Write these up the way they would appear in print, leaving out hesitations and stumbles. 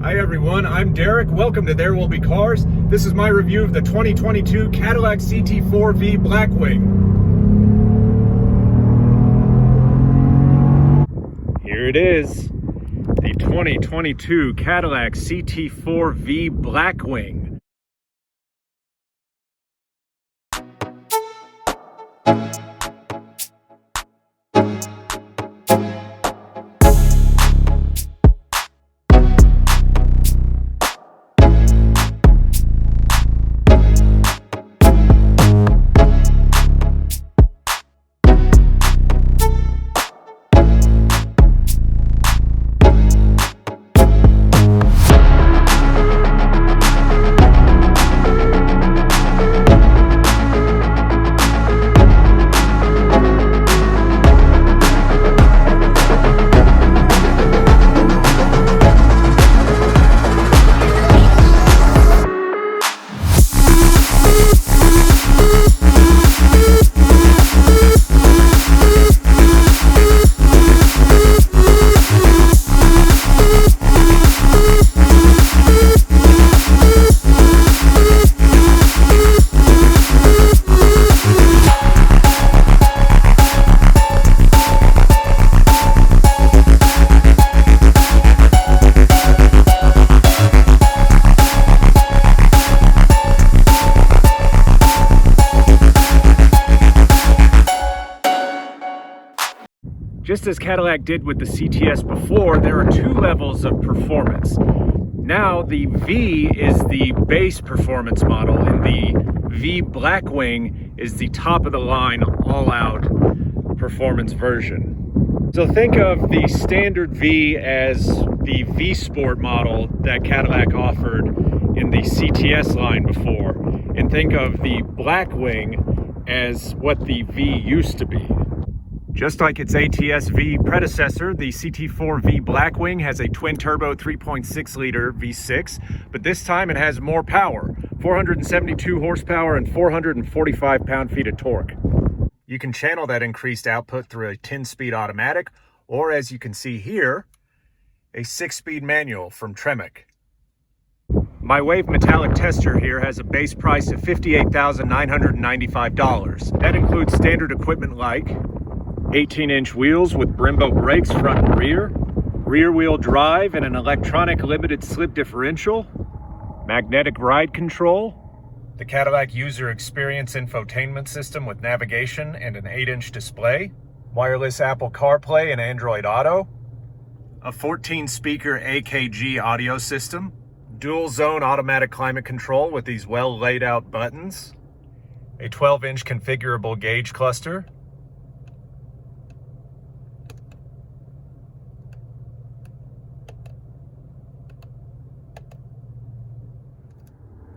Hi everyone, I'm Derek. Welcome to There Will Be Cars. This is my review of the 2022 Cadillac CT4-V Blackwing. Here it is, the 2022 Cadillac CT4-V Blackwing. Just as Cadillac did with the CTS before, there are two levels of performance. Now the V is the base performance model and the V Blackwing is the top of the line all-out performance version. So think of the standard V as the V Sport model that Cadillac offered in the CTS line before, and think of the Blackwing as what the V used to be. Just like its ATS-V predecessor, the CT4-V Blackwing has a twin-turbo 3.6-liter V6, but this time it has more power, 472 horsepower and 445 pound-feet of torque. You can channel that increased output through a 10-speed automatic, or as you can see here, a 6-speed manual from Tremec. My Wave Metallic Tester here has a base price of $58,995. That includes standard equipment like 18-inch wheels with Brembo brakes front and rear-wheel drive and an electronic limited slip differential, magnetic ride control, the Cadillac User Experience infotainment system with navigation and an 8-inch display, wireless Apple CarPlay and Android Auto, a 14-speaker AKG audio system, dual-zone automatic climate control with these well-laid-out buttons, a 12-inch configurable gauge cluster,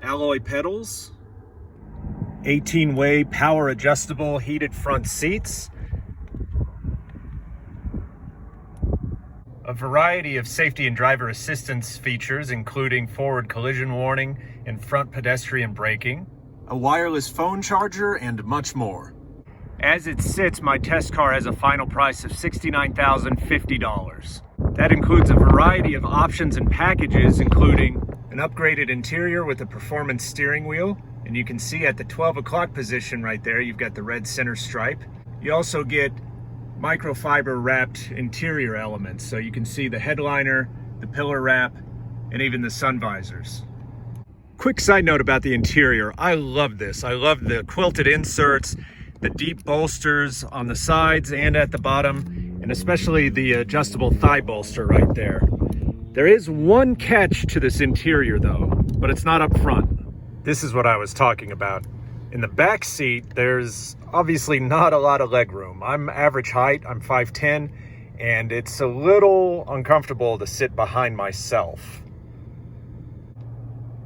alloy pedals, 18-way power adjustable heated front seats, a variety of safety and driver assistance features including forward collision warning and front pedestrian braking, a wireless phone charger, and much more. As it sits, my test car has a final price of $69,050. That includes a variety of options and packages, including an upgraded interior with a performance steering wheel, and you can see at the 12 o'clock position right there, you've got the red center stripe. You also get microfiber wrapped interior elements, so you can see the headliner, the pillar wrap, and even the sun visors. Quick side note about the interior, I love this. I love the quilted inserts, the deep bolsters on the sides and at the bottom, and especially the adjustable thigh bolster right there. There is one catch to this interior though, but it's not up front. This is what I was talking about. In the back seat, there's obviously not a lot of leg room. I'm average height, I'm 5'10", and it's a little uncomfortable to sit behind myself.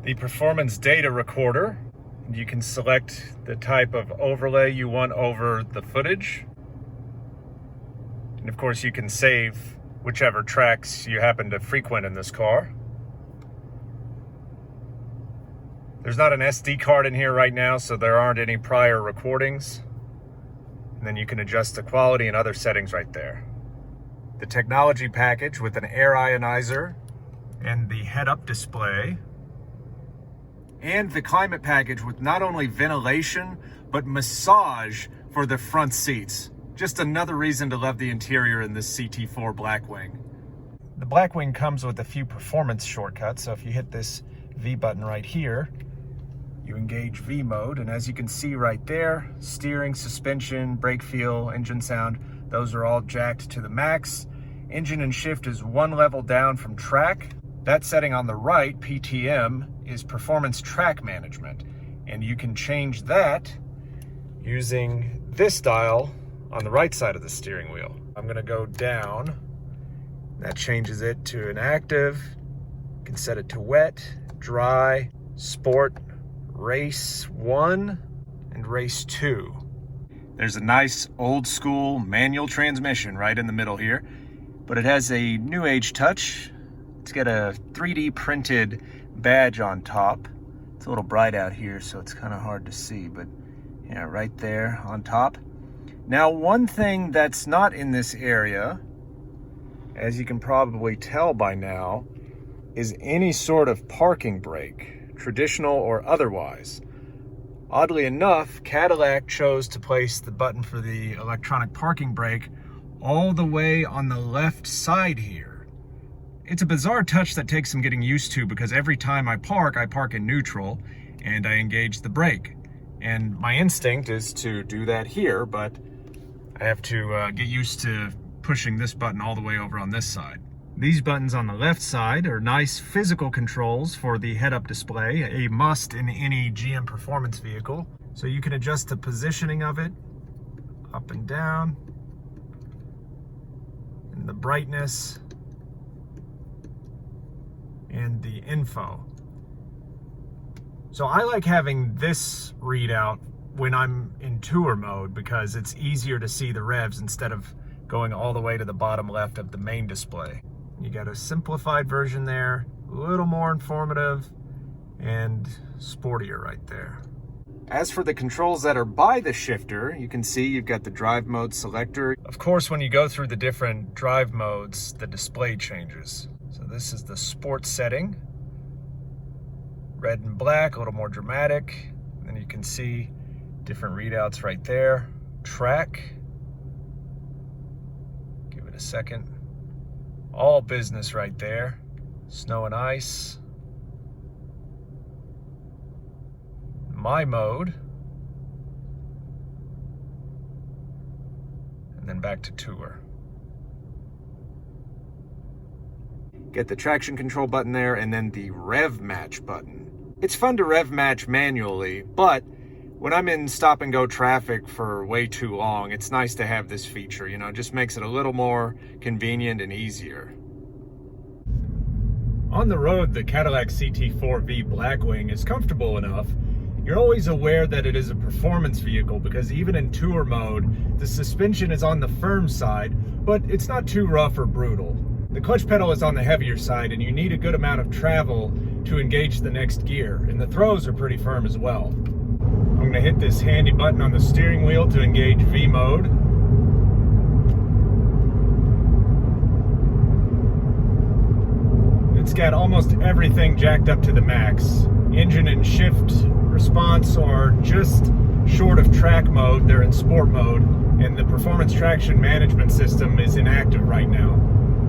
The performance data recorder, you can select the type of overlay you want over the footage. And of course you can save whichever tracks you happen to frequent in this car. There's not an SD card in here right now, so there aren't any prior recordings. And then you can adjust the quality and other settings right there. The technology package with an air ionizer and the head-up display, and the climate package with not only ventilation, but massage for the front seats. Just another reason to love the interior in this CT4 Blackwing. The Blackwing comes with a few performance shortcuts, so if you hit this V button right here, you engage V mode, and as you can see right there, steering, suspension, brake feel, engine sound, those are all jacked to the max. Engine and shift is one level down from track. That setting on the right, PTM, is performance track management, and you can change that using this dial on the right side of the steering wheel. I'm gonna go down. That changes it to an active. You can set it to wet, dry, sport, race 1, and race 2. There's a nice old school manual transmission right in the middle here, but it has a new age touch. It's got a 3D printed badge on top. It's a little bright out here, so it's kind of hard to see, but yeah, right there on top. Now, one thing that's not in this area, as you can probably tell by now, is any sort of parking brake, traditional or otherwise. Oddly enough, Cadillac chose to place the button for the electronic parking brake all the way on the left side here. It's a bizarre touch that takes some getting used to, because every time I park in neutral and I engage the brake. And my instinct is to do that here, but I have to get used to pushing this button all the way over on this side. These buttons on the left side are nice physical controls for the head-up display, a must in any GM performance vehicle. So you can adjust the positioning of it, up and down, and the brightness, and the info. So I like having this readout when I'm in tour mode, because it's easier to see the revs instead of going all the way to the bottom left of the main display. You got a simplified version there, a little more informative, and sportier right there. As for the controls that are by the shifter, you can see you've got the drive mode selector. Of course, when you go through the different drive modes, the display changes. So this is the sport setting. Red and black, a little more dramatic. And you can see different readouts right there. Track. Give it a second. All business right there. Snow and ice. My mode. And then back to tour. Get the traction control button there, and then the rev match button. It's fun to rev match manually, but when I'm in stop and go traffic for way too long, it's nice to have this feature, you know, it just makes it a little more convenient and easier. On the road, the Cadillac CT4-V Blackwing is comfortable enough. You're always aware that it is a performance vehicle, because even in tour mode, the suspension is on the firm side, but it's not too rough or brutal. The clutch pedal is on the heavier side, and you need a good amount of travel to engage the next gear, and the throws are pretty firm as well. I'm going to hit this handy button on the steering wheel to engage V mode. It's got almost everything jacked up to the max. Engine and shift response are just short of track mode, they're in sport mode, and the performance traction management system is inactive right now.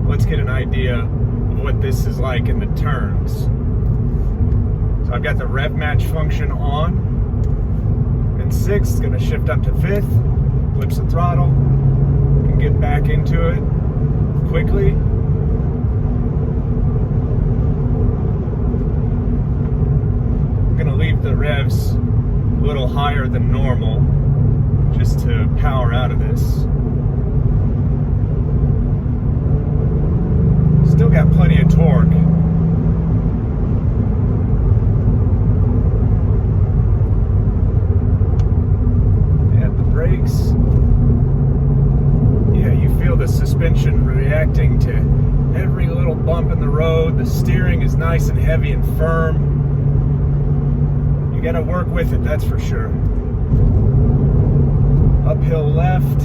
Let's get an idea of what this is like in the turns. So I've got the rev match function on. In 6th, it's gonna shift up to 5th, flips the throttle, and get back into it quickly. I'm gonna leave the revs a little higher than normal, just to power out of this. Still got plenty of torque. Add the brakes. Yeah, you feel the suspension reacting to every little bump in the road. The steering is nice and heavy and firm. You gotta work with it, that's for sure. Uphill left.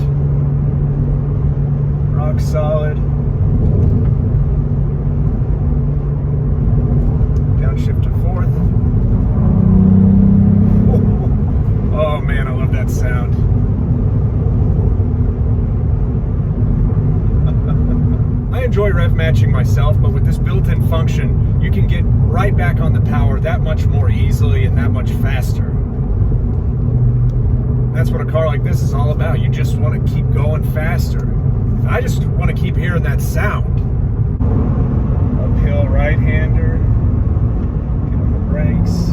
Rock solid. matching myself, but with this built-in function, you can get right back on the power that much more easily and that much faster. That's what a car like this is all about. You just want to keep going faster. I just want to keep hearing that sound. Uphill right-hander. Get on the brakes.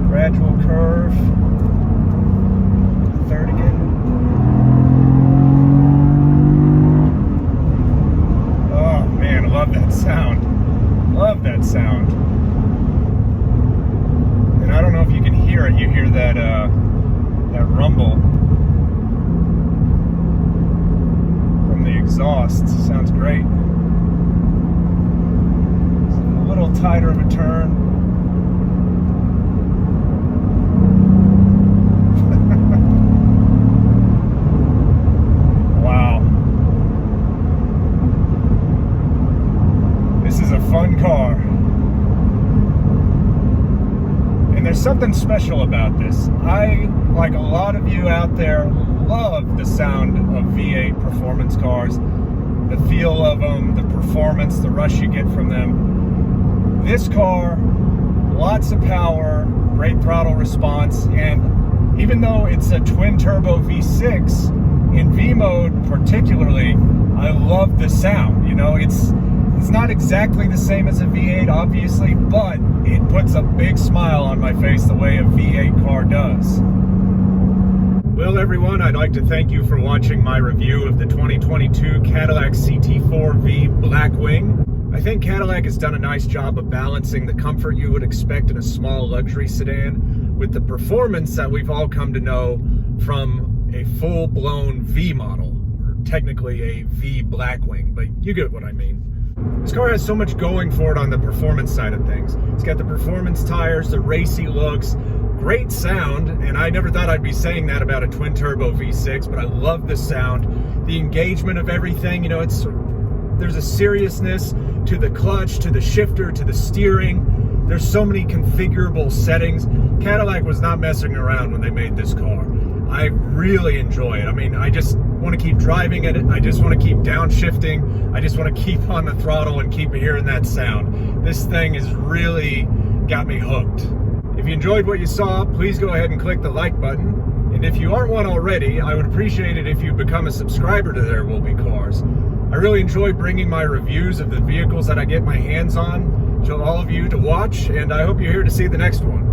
Gradual curve. Third again. Oh man, I love that sound. Love that sound. And I don't know if you can hear it. You hear that that rumble from the exhaust. Sounds great. It's a little tighter of a turn. Wow. This is a fun car. And there's something special about this. I, like a lot of you out there, love the sound of V8 performance cars, the feel of them, the performance, the rush you get from them. This car, lots of power, great throttle response, and even though it's a twin-turbo V6, in V mode particularly, I love the sound. You know, it's not exactly the same as a V8, obviously, but it puts a big smile on my face the way a V8 car does. Well, everyone, I'd like to thank you for watching my review of the 2022 Cadillac CT4-V Blackwing. I think Cadillac has done a nice job of balancing the comfort you would expect in a small luxury sedan with the performance that we've all come to know from a full-blown V model, or technically a V Blackwing, but you get what I mean. This car has so much going for it on the performance side of things. It's got the performance tires, the racy looks, great sound, and I never thought I'd be saying that about a twin-turbo V6, but I love the sound, the engagement of everything. You know, there's a seriousness to the clutch, to the shifter, to the steering. There's so many configurable settings. Cadillac was not messing around when they made this car. I really enjoy it. I mean, I just want to keep driving it. I just want to keep downshifting. I just want to keep on the throttle and keep hearing that sound. This thing has really got me hooked. If you enjoyed what you saw, please go ahead and click the like button. And if you aren't one already, I would appreciate it if you become a subscriber to There Will Be Cars. I really enjoy bringing my reviews of the vehicles that I get my hands on to all of you to watch, and I hope you're here to see the next one.